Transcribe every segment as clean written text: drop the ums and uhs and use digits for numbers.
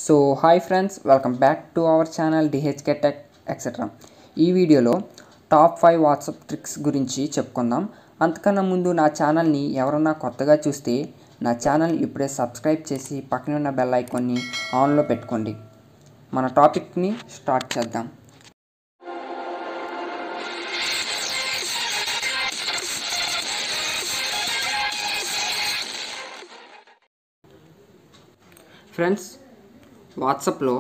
So hi friends, welcome back to our channel డిహెచ్కే tech etcetera. ఈ వీడియోలో top 5 WhatsApp tricks గురించి చెప్పుకుందాం. అంతకన్నా ముందు నా ఛానల్ని ఎవరన్నా కొత్తగా చూస్తే నా ఛానల్ ఇప్పుడే సబ్స్క్రైబ్ చేసి పక్కన ఉన్న బెల్ ఐకాన్ని ఆన్లో పెట్టుకోండి. మన టాపిక్ని స్టార్ట్ చేద్దాం. ఫ్రెండ్స్, వాట్సాప్లో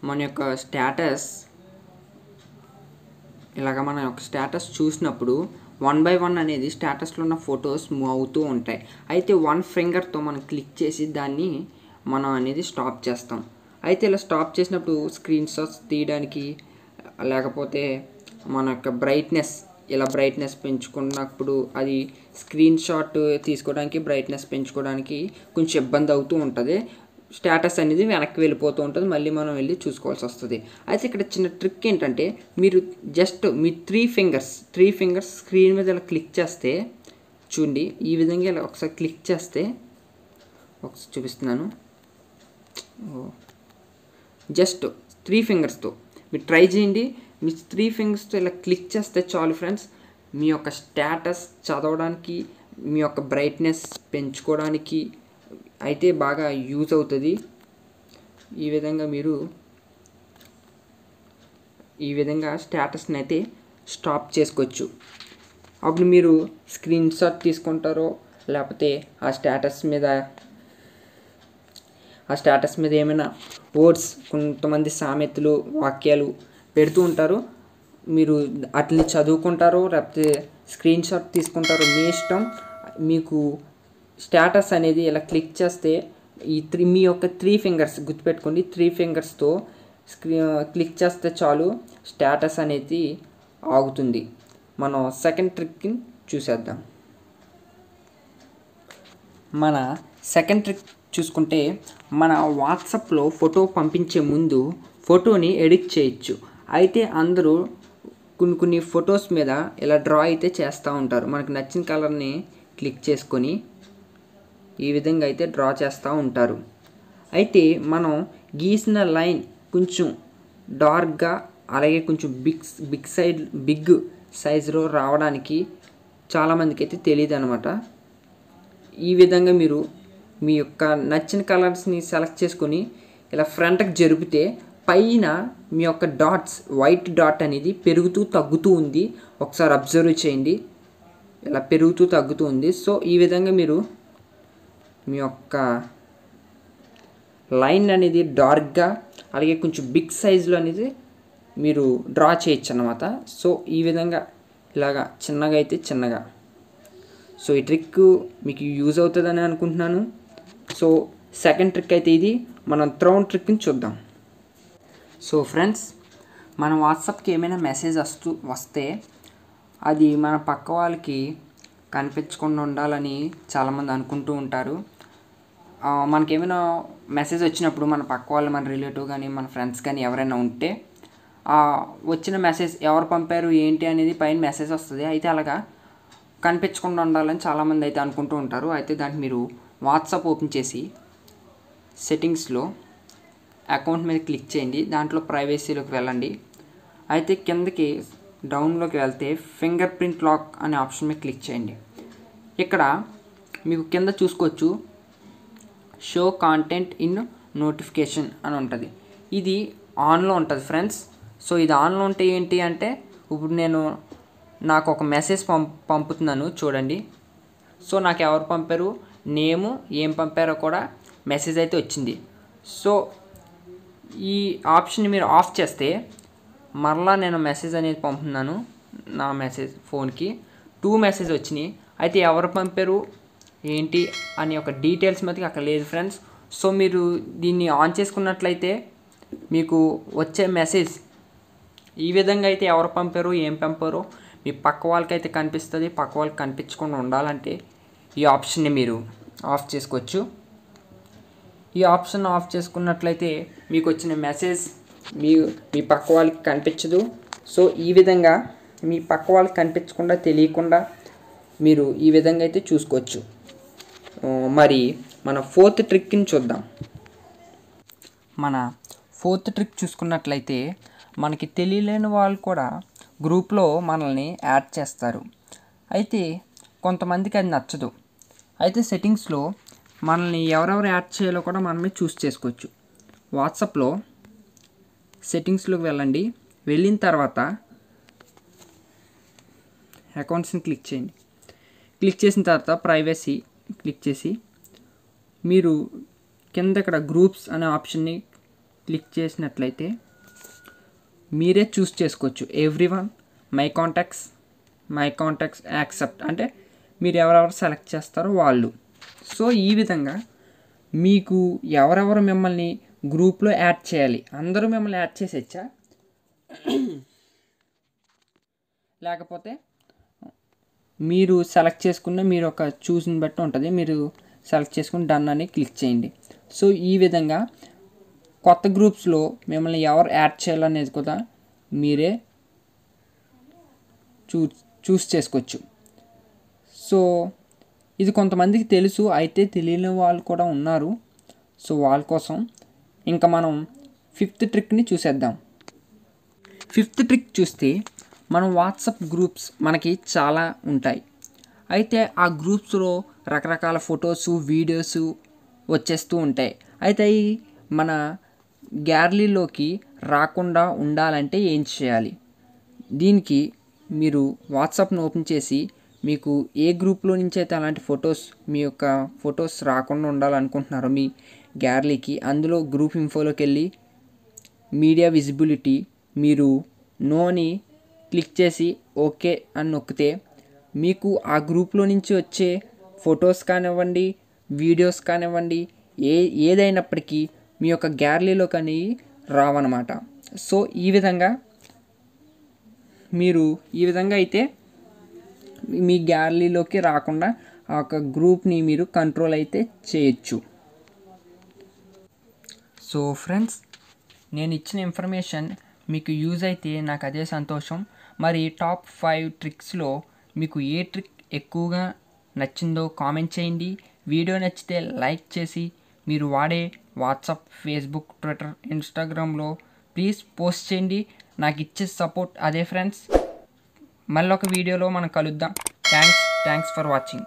మన యొక్క స్టేటస్ మన యొక్క స్టేటస్ చూసినప్పుడు 1 by 1 అనేది స్టేటస్లో ఉన్న ఫొటోస్ మూవ్ అవుతూ ఉంటాయి. అయితే 1 ఫింగర్తో మనం క్లిక్ చేసి దాన్ని మనం అనేది స్టాప్ చేస్తాం. అయితే ఇలా స్టాప్ చేసినప్పుడు స్క్రీన్ షాట్స్ తీయడానికి, లేకపోతే మన యొక్క బ్రైట్నెస్ పెంచుకున్నప్పుడు అది స్క్రీన్ షాట్ తీసుకోవడానికి, బ్రైట్నెస్ పెంచుకోవడానికి కొంచెం ఇబ్బంది అవుతూ ఉంటుంది. స్టేటస్ అనేది వెనక్కి వెళ్ళిపోతూ ఉంటుంది, మళ్ళీ మనం వెళ్ళి చూసుకోవాల్సి వస్తుంది. అయితే ఇక్కడ చిన్న ట్రిక్ ఏంటంటే, మీరు జస్ట్ మీ త్రీ ఫింగర్స్ స్క్రీన్ మీద ఇలా క్లిక్ చేస్తే చూడండి, ఈ విధంగా ఇలా ఒకసారి క్లిక్ చేస్తే ఒకసారి చూపిస్తున్నాను. జస్ట్ 3 ఫింగర్స్తో మీరు ట్రై చేయండి. మీ 3 ఫింగర్స్తో ఇలా క్లిక్ చేస్తే చాలు ఫ్రెండ్స్, మీ యొక్క స్టేటస్ చదవడానికి, మీ యొక్క బ్రైట్నెస్ పెంచుకోవడానికి అయితే బాగా యూజ్ అవుతుంది. ఈ విధంగా స్టేటస్ని అయితే స్టాప్ చేసుకోవచ్చు. అప్పుడు మీరు స్క్రీన్ షాట్ తీసుకుంటారో, లేకపోతే ఆ స్టేటస్ మీద ఏమైనా వర్డ్స్, కొంతమంది సామెతలు, వాక్యాలు పెడుతూ ఉంటారు. మీరు వాటిని చదువుకుంటారో లేకపోతే స్క్రీన్ షాట్ తీసుకుంటారో మీ ఇష్టం. మీకు స్టేటస్ అనేది ఇలా క్లిక్ చేస్తే మీ యొక్క 3 ఫింగర్స్ గుర్తుపెట్టుకోండి, 3 ఫింగర్స్తో క్లిక్ చేస్తే చాలు, స్టేటస్ అనేది ఆగుతుంది. మనం సెకండ్ ట్రిక్ని చూసేద్దాం. మన సెకండ్ ట్రిక్ చూసుకుంటే, మన వాట్సాప్లో ఫోటో పంపించే ముందు ఫోటోని ఎడిట్ చేయొచ్చు. అయితే అందరూ కొన్ని ఫొటోస్ మీద ఇలా డ్రా అయితే చేస్తూ ఉంటారు. మనకు నచ్చిన కలర్ని క్లిక్ చేసుకొని ఈ విధంగా అయితే డ్రా చేస్తూ ఉంటారు. అయితే మనం గీసిన లైన్ కొంచెం డార్క్గా, అలాగే కొంచెం బిగ్ సైజులో రావడానికి చాలామందికి అయితే తెలియదు అనమాట. ఈ విధంగా మీరు మీ యొక్క నచ్చిన కలర్స్ని సెలెక్ట్ చేసుకొని ఇలా ఫ్రంట్కి జరిపితే పైన మీ యొక్క వైట్ డాట్ అనేది పెరుగుతూ తగ్గుతూ ఉంది. ఒకసారి అబ్జర్వ్ చేయండి, ఇలా పెరుగుతూ తగ్గుతూ ఉంది. సో ఈ విధంగా మీరు మీ యొక్క లైన్ అనేది డార్క్గా, అలాగే కొంచెం బిగ్ సైజులో అనేది మీరు డ్రా చేయొచ్చు అన్నమాట. సో ఈ విధంగా ఇలాగా చిన్నగా. సో ఈ ట్రిక్ మీకు యూజ్ అవుతుందని అనుకుంటున్నాను. సో సెకండ్ ట్రిక్ అయితే ఇది. మనం థర్డ్ ట్రిక్ని చూద్దాం. సో ఫ్రెండ్స్, మన వాట్సాప్కి ఏమైనా మెసేజ్ వస్తే అది మన పక్క వాళ్ళకి కనిపించకుండా ఉండాలని చాలామంది అనుకుంటూ ఉంటారు. మనకేమైనా మెసేజ్ వచ్చినప్పుడు మన పక్క వాళ్ళు, మన రిలేటివ్ కానీ, మన ఫ్రెండ్స్ కానీ ఎవరైనా ఉంటే వచ్చిన మెసేజ్ ఎవరు పంపారు ఏంటి అనేది పైన మెసేజ్ వస్తుంది. అయితే అలాగా కనిపించకుండా ఉండాలని చాలామంది అయితే అనుకుంటూ ఉంటారు. అయితే దానికి మీరు వాట్సాప్ ఓపెన్ చేసి సెట్టింగ్స్లో అకౌంట్ మీద క్లిక్ చేయండి. దాంట్లో ప్రైవసీలోకి వెళ్ళండి. అయితే కిందకి డౌన్లోకి వెళ్తే ఫింగర్ ప్రింట్ లాక్ అనే ఆప్షన్ మీద క్లిక్ చేయండి. ఇక్కడ మీకు కింద చూసుకోవచ్చు, షో కాంటెంట్ ఇన్ నోటిఫికేషన్ అని ఉంటుంది. ఇది ఆన్లో ఉంటుంది ఫ్రెండ్స్. సో ఇది ఆన్లో ఉంటే ఏంటి అంటే, ఇప్పుడు నాకు ఒక మెసేజ్ పంపుతున్నాను చూడండి. సో నాకు ఎవరు పంపారు, నేము, ఏం పంపారో కూడా మెసేజ్ అయితే వచ్చింది. సో ఈ ఆప్షన్ మీరు ఆఫ్ చేస్తే మరలా నేను మెసేజ్ అనేది పంపుతున్నాను. నా ఫోన్కి 2 మెసేజ్ వచ్చినాయి. అయితే ఎవరు పంపారు ఏంటి అని ఒక డీటెయిల్స్ మధ్య అక్కడ లేదు ఫ్రెండ్స్. సో మీరు దీన్ని ఆన్ చేసుకున్నట్లయితే మీకు వచ్చే మెసేజ్ ఈ విధంగా అయితే ఎవరు పంపారో, ఏం పంపారో మీ పక్క వాళ్ళకైతే కనిపిస్తుంది. పక్క వాళ్ళకి కనిపించకుండా ఉండాలంటే ఈ ఆప్షన్ని మీరు ఆఫ్ చేసుకోవచ్చు. ఈ ఆప్షన్ ఆఫ్ చేసుకున్నట్లయితే మీకు వచ్చిన మెసేజ్ మీ పక్క వాళ్ళకి కనిపించదు. సో ఈ విధంగా మీ పక్క వాళ్ళకి కనిపించకుండా, తెలియకుండా మీరు ఈ విధంగా అయితే చూసుకోవచ్చు. మరి మన 4th ట్రిక్ని చూద్దాం. మన ఫోర్త్ ట్రిక్ చూసుకున్నట్లయితే మనకి తెలియలేని వాళ్ళు కూడా గ్రూప్లో మనల్ని యాడ్ చేస్తారు. అయితే కొంతమందికి అది నచ్చదు. అయితే సెట్టింగ్స్లో మనల్ని ఎవరెవరు యాడ్ చేయాలో కూడా మనమే చూస్ చేసుకోవచ్చు. వాట్సాప్లో సెట్టింగ్స్లోకి వెళ్ళండి. వెళ్ళిన తర్వాత అకౌంట్స్ని క్లిక్ చేయండి. క్లిక్ చేసిన తర్వాత ప్రైవసీ క్లిక్ చేసి మీరు కింద ఇక్కడ గ్రూప్స్ అనే ఆప్షన్ని క్లిక్ చేసినట్లయితే మీరే చూస్ చేసుకోవచ్చు. ఎవ్రీవన్, మై కాంటాక్ట్స్ యాక్సెప్ట్ అంటే మీరు ఎవరెవరు సెలెక్ట్ చేస్తారో వాళ్ళు. సో ఈ విధంగా మీకు ఎవరెవరు మిమ్మల్ని గ్రూప్లో యాడ్ చేయాలి, అందరూ మిమ్మల్ని యాడ్ చేసేచ్చా, లేకపోతే మీరు సెలెక్ట్ చేసుకున్న మీరు ఒక చూసిన బట్టి ఉంటుంది. మీరు సెలెక్ట్ చేసుకుని డన్ అని క్లిక్ చేయండి. సో ఈ విధంగా కొత్త గ్రూప్స్లో మిమ్మల్ని ఎవరు యాడ్ చేయాలనేది కూడా మీరే చూస్ చేసుకోవచ్చు. సో ఇది కొంతమందికి తెలుసు, అయితే తెలియని వాళ్ళు కూడా ఉన్నారు. సో వాళ్ళ కోసం ఇంకా మనం 5th ట్రిక్ని చూసేద్దాం. 5th ట్రిక్ చూస్తే మనం వాట్సాప్ గ్రూప్స్ మనకి చాలా ఉంటాయి. అయితే ఆ గ్రూప్స్లో రకరకాల ఫొటోసు, వీడియోసు వచ్చేస్తూ ఉంటాయి. అయితే అవి మన గ్యాలరీలోకి రాకుండా ఉండాలంటే ఏం చేయాలి? దీనికి మీరు వాట్సాప్ను ఓపెన్ చేసి మీకు ఏ గ్రూప్లో నుంచి అయితే అలాంటి మీ యొక్క ఫొటోస్ రాకుండా ఉండాలనుకుంటున్నారో మీ గ్యాలరీకి, అందులో గ్రూప్ ఇన్ఫోలోకి వెళ్ళి మీడియా విజిబిలిటీ మీరు నోని క్లిక్ చేసి ఓకే అని నొక్కితే మీకు ఆ గ్రూప్లో నుంచి వచ్చే ఫొటోస్ కానివ్వండి, వీడియోస్ కానివ్వండి, ఏదైనప్పటికీ మీ యొక్క గ్యాలరీలో కానీ రావన్నమాట. సో ఈ విధంగా అయితే మీ గ్యాలరీలోకి రాకుండా ఆ యొక్క గ్రూప్ని మీరు కంట్రోల్ అయితే చేయొచ్చు. సో ఫ్రెండ్స్, నేను ఇచ్చిన ఇన్ఫర్మేషన్ మీకు యూజ్ అయితే నాకు అదే సంతోషం. మరి టాప్ 5 ట్రిక్స్లో మీకు ఏ ట్రిక్ ఎక్కువగా నచ్చిందో కామెంట్ చేయండి. వీడియో నచ్చితే లైక్ చేసి మీరు వాడే వాట్సాప్, ఫేస్బుక్, ట్విట్టర్, ఇన్స్టాగ్రామ్లో ప్లీజ్ పోస్ట్ చేయండి. నాకు ఇచ్చే సపోర్ట్ అదే ఫ్రెండ్స్. మళ్ళీ ఒక వీడియోలో మనం కలుద్దాం. Thanks for watching.